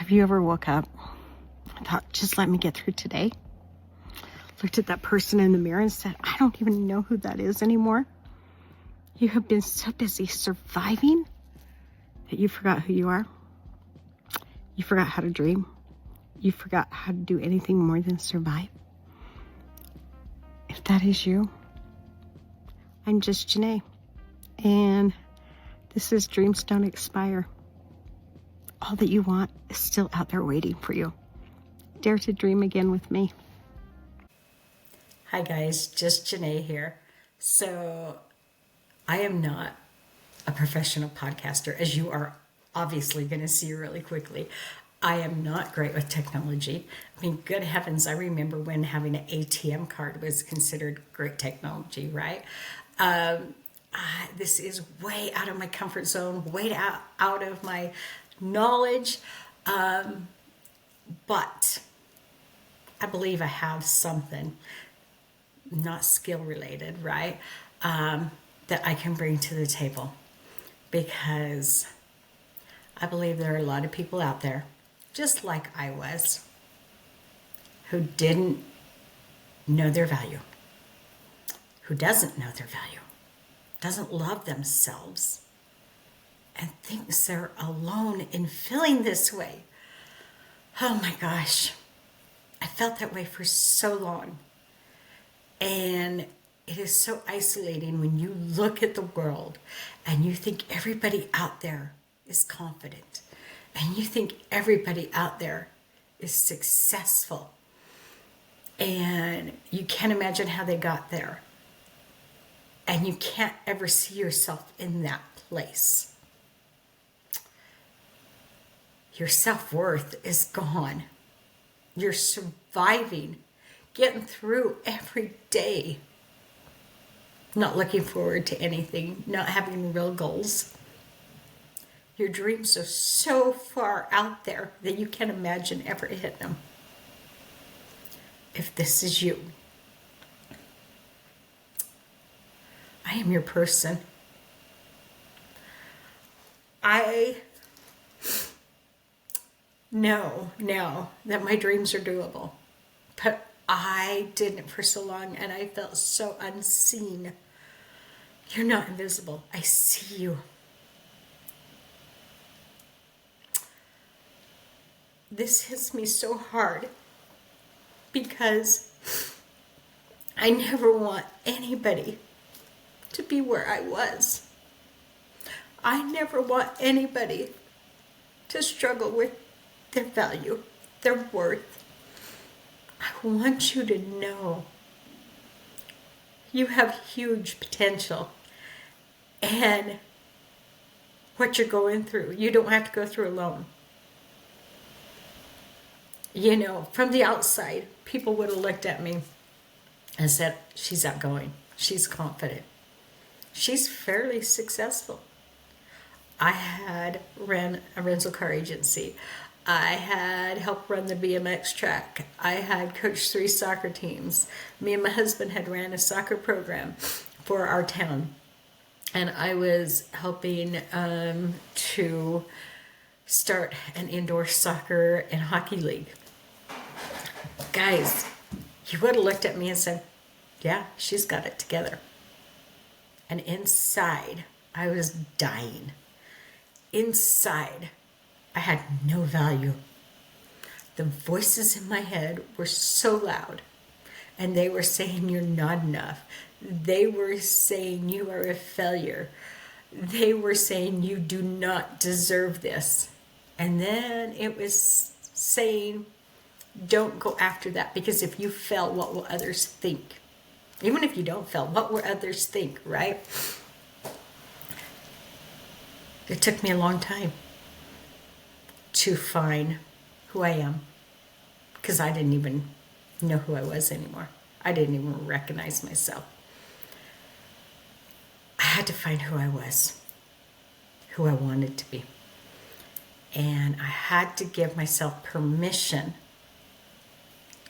Have you ever woke up and thought, just let me get through today? Looked at that person in the mirror and said, I don't even know who that is anymore. You have been so busy surviving that you forgot who you are. You forgot how to dream. You forgot how to do anything more than survive. If that is you, I'm just Janae. And this is Dreams Don't Expire. All that you want is still out there waiting for you. Dare to dream again with me. Hi guys, just Janae here. So I am not a professional podcaster, as you are obviously going to see really quickly. I am not great with technology. I mean, good heavens, I remember when having an ATM card was considered great technology, right? This is way out of my comfort zone, way out of my knowledge, but I believe I have something, not skill related, right, that I can bring to the table, because I believe there are a lot of people out there, just like I was, who didn't know their value, who doesn't know their value, doesn't love themselves, and thinks they're alone in feeling this way. Oh my gosh, I felt that way for so long. And it is so isolating when you look at the world and you think everybody out there is confident, and you think everybody out there is successful, and you can't imagine how they got there, and you can't ever see yourself in that place. Your self-worth is gone. You're surviving, getting through every day, not looking forward to anything, not having real goals. Your dreams are so far out there that you can't imagine ever hitting them. If this is you, I am your person. I know now that my dreams are doable, but I didn't for so long, and I felt so unseen. You're not invisible. I see you. This hits me so hard because I never want anybody to be where I was. I never want anybody to struggle with their value, their worth. I want you to know you have huge potential, and what you're going through, you don't have to go through alone. You know, from the outside, people would have looked at me and said, she's outgoing, she's confident, she's fairly successful. I had ran a rental car agency. I had helped run the BMX track. I had coached 3 soccer teams. Me and my husband had ran a soccer program for our town. And I was helping to start an indoor soccer and hockey league. Guys, you would have looked at me and said, yeah, she's got it together. And inside, I was dying. Inside, I had no value. The voices in my head were so loud, and they were saying you're not enough. They were saying you are a failure. They were saying you do not deserve this. And then it was saying, don't go after that, because if you fail, what will others think? Even if you don't fail, what will others think, right? It took me a long time to find who I am, because I didn't even know who I was anymore. I didn't even recognize myself. I had to find who I was, who I wanted to be. And I had to give myself permission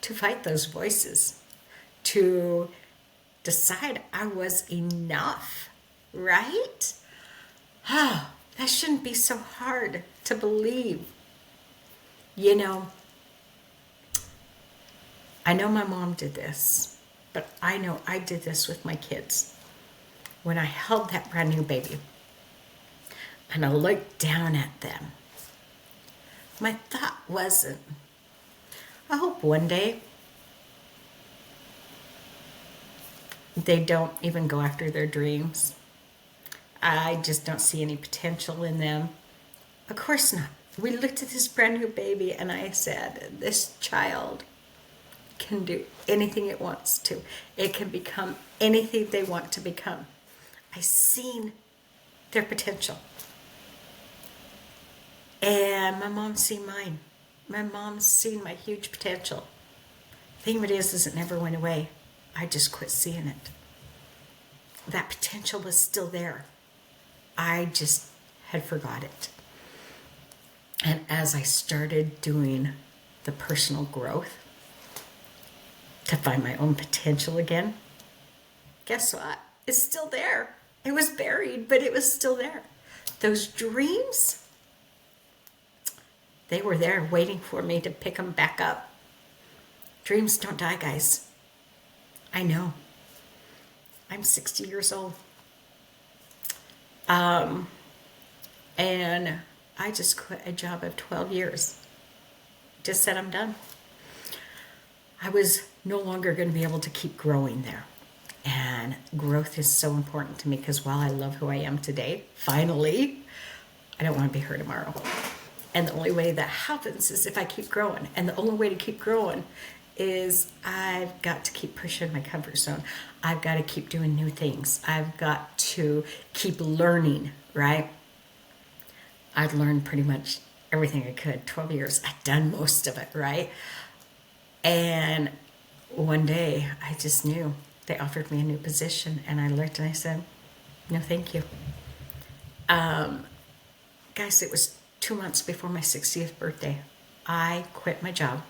to fight those voices, to decide I was enough, right? Oh, that shouldn't be so hard to believe. You know, I know my mom did this, but I know I did this with my kids. When I held that brand new baby and I looked down at them, my thought wasn't, I hope one day they don't even go after their dreams. I just don't see any potential in them. Of course not. We looked at this brand new baby and I said, this child can do anything it wants to. It can become anything they want to become. I seen their potential. And my mom's seen mine. My mom's seen my huge potential. The thing of it is it never went away. I just quit seeing it. That potential was still there. I just had forgot it. And as I started doing the personal growth to find my own potential again, guess what? It's still there. It was buried, but it was still there. Those dreams, they were there waiting for me to pick them back up. Dreams don't die, guys. I know. I'm 60 years old. And I just quit a job of 12 years. Just said I'm done. I was no longer going to be able to keep growing there. And growth is so important to me because while I love who I am today, finally, I don't want to be here tomorrow. And the only way that happens is if I keep growing. And the only way to keep growing is I've got to keep pushing my comfort zone. I've got to keep doing new things. I've got to keep learning, right? I'd learned pretty much everything I could. 12 years, I'd done most of it, right? And one day, I just knew. They offered me a new position, and I looked and I said, no, thank you. Guys, it was 2 months before my 60th birthday. I quit my job,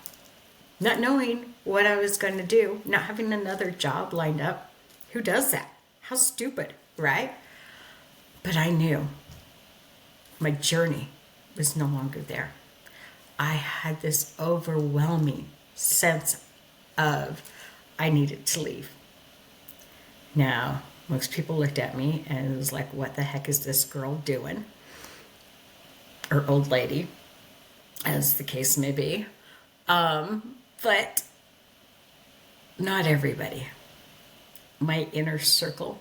not knowing what I was going to do, not having another job lined up. Who does that? How stupid, right? But I knew my journey was no longer there. I had this overwhelming sense of I needed to leave. Now, most people looked at me and it was like, what the heck is this girl doing? Or old lady, as the case may be. But not everybody. My inner circle,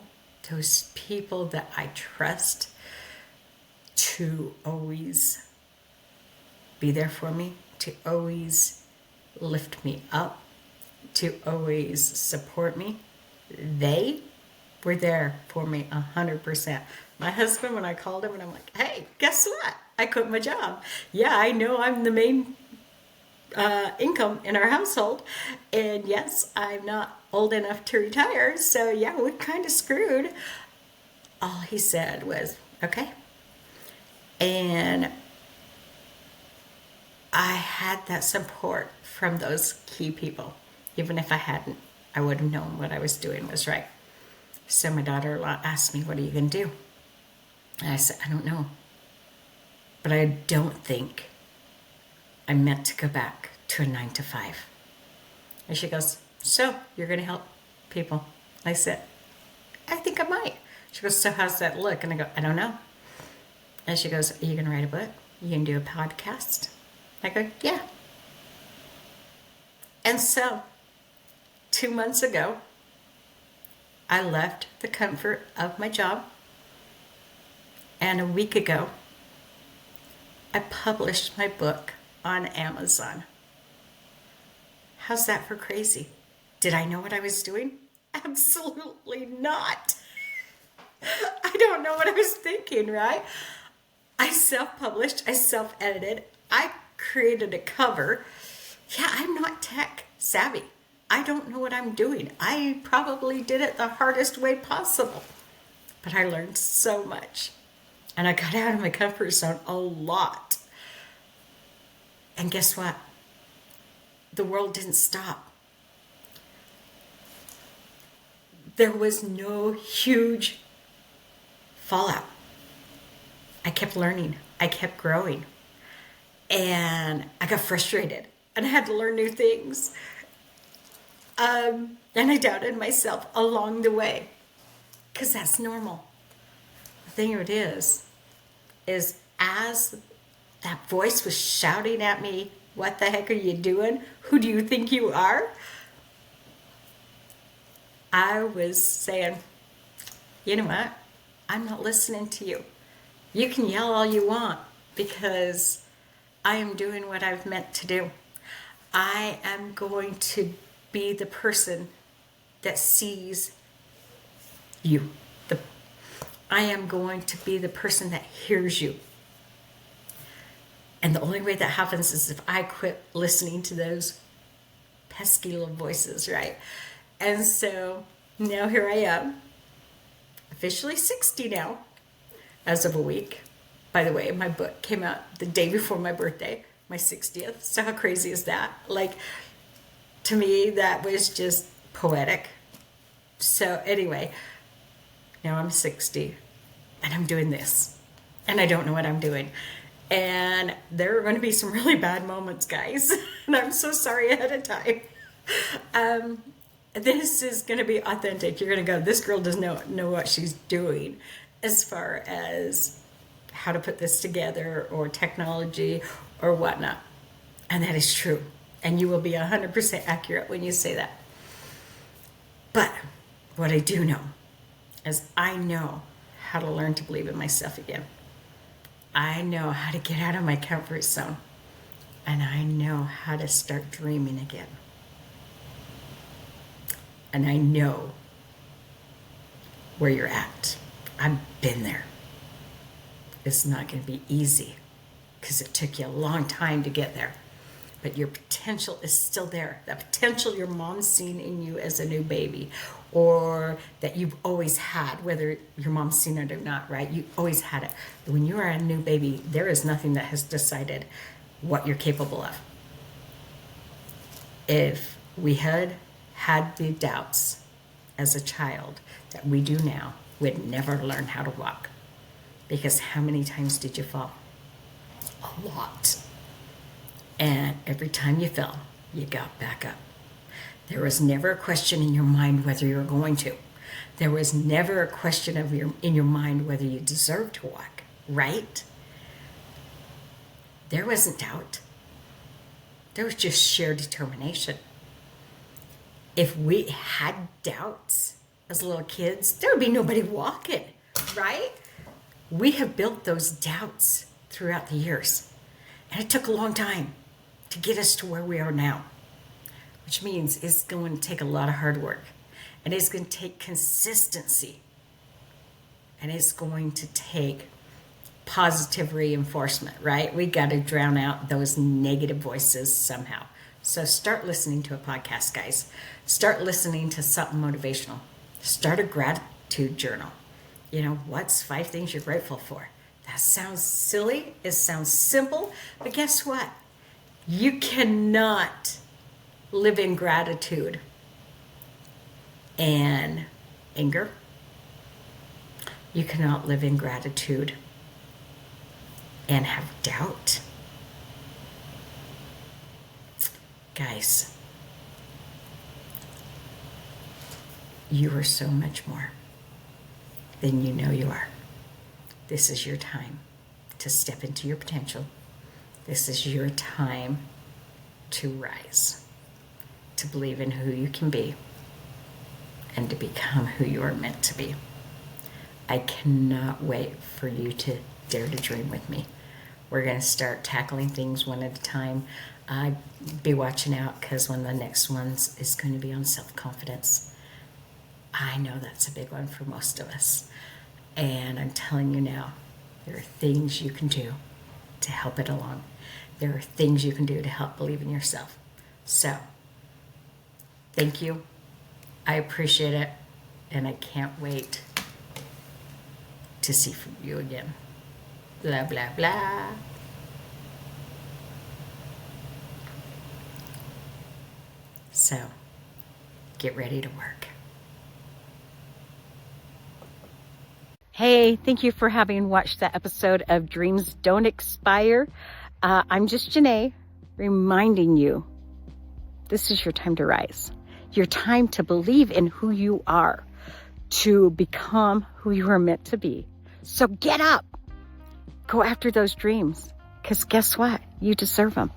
those people that I trust to always be there for me, to always lift me up, to always support me, they were there for me 100%. My husband, when I called him and I'm like, hey, guess what? I quit my job. Yeah, I know I'm the main income in our household. And yes, I'm not old enough to retire. So yeah, we're kind of screwed. All he said was, okay. And I had that support from those key people. Even if I hadn't, I would have known what I was doing was right. So my daughter-in-law asked me, what are you going to do? And I said, I don't know. But I don't think I'm meant to go back to a 9-to-5. And she goes, so you're going to help people? I said, I think I might. She goes, so how's that look? And I go, I don't know. And she goes, are you going to write a book? You going to do a podcast? I go, yeah. And so 2 months ago, I left the comfort of my job. And a week ago, I published my book on Amazon. How's that for crazy? Did I know what I was doing? Absolutely not. I don't know what I was thinking, right? I self-published, I self-edited, I created a cover. Yeah, I'm not tech savvy. I don't know what I'm doing. I probably did it the hardest way possible. But I learned so much. And I got out of my comfort zone a lot. And guess what? The world didn't stop. There was no huge fallout. I kept learning. I kept growing. and I got frustrated and I had to learn new things. And I doubted myself along the way because that's normal. The thing of it is as that voice was shouting at me, "What the heck are you doing? Who do you think you are?" I was saying, you know what? I'm not listening to you. You can yell all you want because I am doing what I've meant to do. I am going to be the person that sees you. I am going to be the person that hears you. And the only way that happens is if I quit listening to those pesky little voices, right? And so now here I am, officially 60 now, as of a week. By the way, my book came out the day before my birthday, my 60th. So how crazy is that? Like, to me, that was just poetic. So anyway, now I'm 60 and I'm doing this and I don't know what I'm doing. And there are going to be some really bad moments, guys. And I'm so sorry ahead of time. This is going to be authentic. You're going to go, this girl doesn't know what she's doing as far as how to put this together or technology or whatnot. And that is true. And you will be 100% accurate when you say that. But what I do know is I know how to learn to believe in myself again. I know how to get out of my comfort zone. And I know how to start dreaming again. And I know where you're at. I've been there. It's not going to be easy because it took you a long time to get there. But your potential is still there. That potential your mom's seen in you as a new baby, or that you've always had, whether your mom's seen it or not, right? You always had it. When you are a new baby, there is nothing that has decided what you're capable of. If we had the doubts as a child that we do now, we'd never learn how to walk. Because how many times did you fall? A lot. And every time you fell, you got back up. There was never a question in your mind whether you were going to. There was never a question in your mind whether you deserved to walk, right? There wasn't doubt. There was just sheer determination. If we had doubts as little kids, there would be nobody walking, right? We have built those doubts throughout the years. And it took a long time to get us to where we are now, which means it's going to take a lot of hard work, and it's going to take consistency, and it's going to take positive reinforcement, right? We got to drown out those negative voices somehow. So start listening to a podcast, guys. Start listening to something motivational. Start a gratitude journal. You know, what's 5 things you're grateful for? That sounds silly. It sounds simple. But guess what? You cannot live in gratitude and anger. You cannot live in gratitude and have doubt. Guys, you are so much more than you know you are. This is your time to step into your potential. This is your time to rise, to believe in who you can be, and to become who you are meant to be. I cannot wait for you to dare to dream with me. We're going to start tackling things one at a time. Be watching out, because one of the next ones is going to be on self-confidence. I know that's a big one for most of us. And I'm telling you now, there are things you can do to help it along. There are things you can do to help believe in yourself. So, thank you. I appreciate it. And I can't wait to see from you again. Blah, blah, blah. So, get ready to work. Hey, thank you for having watched that episode of Dreams Don't Expire. I'm just Janae, reminding you this is your time to rise. Your time to believe in who you are, to become who you are meant to be. So get up. Go after those dreams, because guess what? You deserve them.